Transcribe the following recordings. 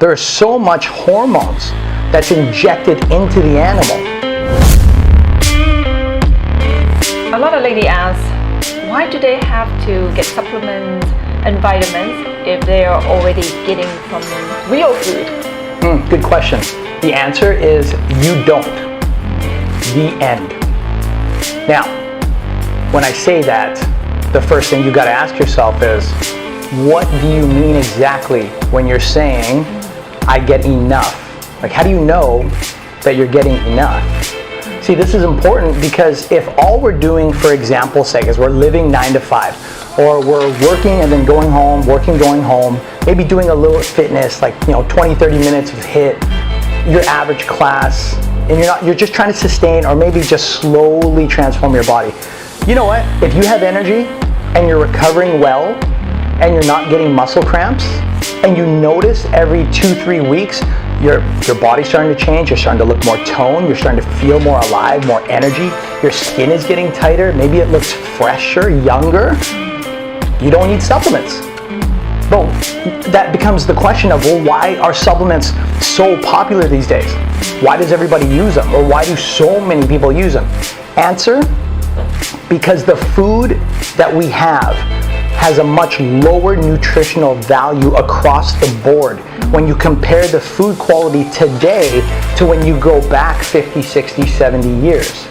There is so much hormones that's injected into the animal. A lot of ladies ask, why do they have to get supplements and vitamins if they are already getting from real food? Good question. The answer is you don't. The end. Now, when I say that, the first thing you got to ask yourself is, what do you mean exactly when you're saying, I get enough? Like, how do you know that you're getting enough? See, this is important because if all we're doing, for example's sake, is we're living 9 to 5, or we're working and then going home, working, going home, maybe doing a little fitness, like 20, 30 minutes of HIIT, your average class, and you're just trying to sustain or maybe just slowly transform your body. You know what? If you have energy and you're recovering well and you're not getting muscle cramps, and you notice every 2-3 weeks your body's starting to change, you're starting to look more toned, you're starting to feel more alive, more energy, your skin is getting tighter, maybe it looks fresher, younger, you don't need supplements. But that becomes the question of, well, why are supplements so popular these days? Why does everybody use them? Or why do so many people use them? Answer, because the food that we have has a much lower nutritional value across the board when you compare the food quality today to when you go back 50, 60, 70 years.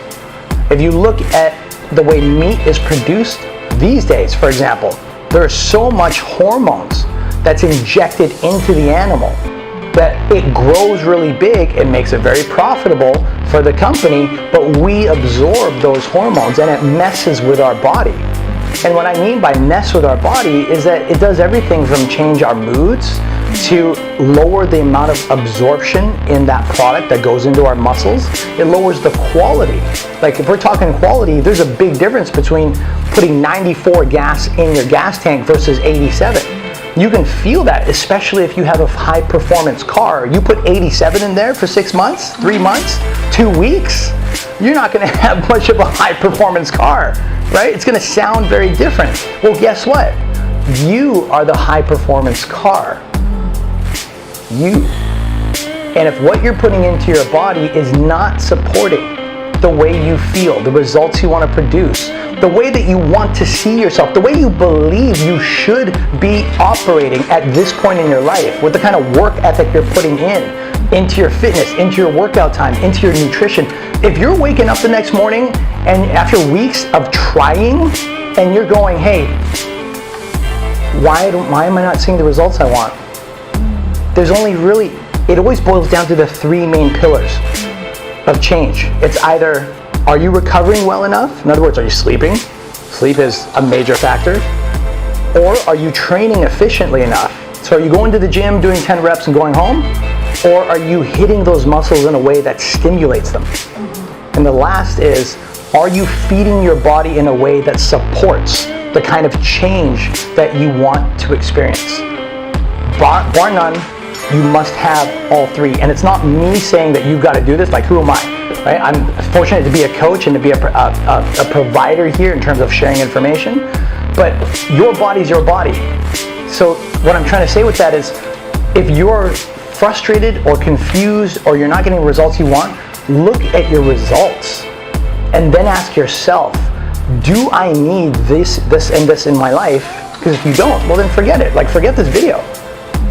If you look at the way meat is produced these days, for example, there is so much hormones that's injected into the animal that it grows really big. It makes it very profitable for the company, but we absorb those hormones and it messes with our body. And what I mean by mess with our body is that it does everything from change our moods to lower the amount of absorption in that product that goes into our muscles. It lowers the quality. Like if we're talking quality, there's a big difference between putting 94 gas in your gas tank versus 87. You can feel that, especially if you have a high performance car. You put 87 in there for 6 months, 3 months, 2 weeks, you're not gonna have much of a high performance car, right? It's gonna sound very different. Well, guess what? You are the high performance car. You. And if what you're putting into your body is not supporting the way you feel, the results you want to produce, the way that you want to see yourself, the way you believe you should be operating at this point in your life, with the kind of work ethic you're putting into your fitness, into your workout time, into your nutrition. If you're waking up the next morning and after weeks of trying and you're going, hey, why am I not seeing the results I want? There's only really, it always boils down to the 3 main pillars of change. It's either, are you recovering well enough? In other words, are you sleeping? Sleep is a major factor. Or are you training efficiently enough? So are you going to the gym, doing 10 reps and going home? Or are you hitting those muscles in a way that stimulates them? And the last is, are you feeding your body in a way that supports the kind of change that you want to experience? Bar none, you must have all 3. And it's not me saying that you've got to do this, like who am I, right? I'm fortunate to be a coach and to be a provider here in terms of sharing information, but your body's your body. So what I'm trying to say with that is, if you're frustrated or confused or you're not getting the results you want, look at your results and then ask yourself, do I need this, and this in my life? Because if you don't, well then forget it. Like forget this video.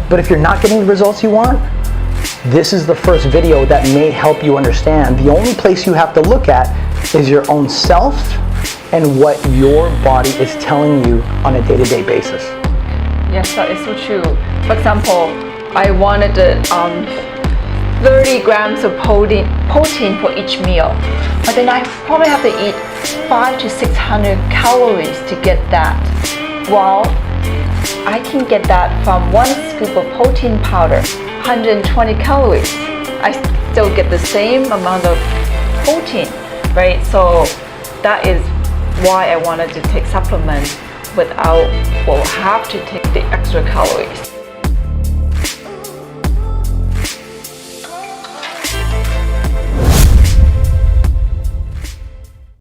But if you're not getting the results you want, this is the first video that may help you understand. The only place you have to look at is your own self and what your body is telling you on a day-to-day basis. Yes, that is so true. For example, I wanted 30 grams of protein for each meal, but then I probably have to eat 500 to 600 calories to get that. Well, I can get that from 1 scoop of protein powder, 120 calories. I still get the same amount of protein, right? So that is why I wanted to take supplements without, have to take the extra calories.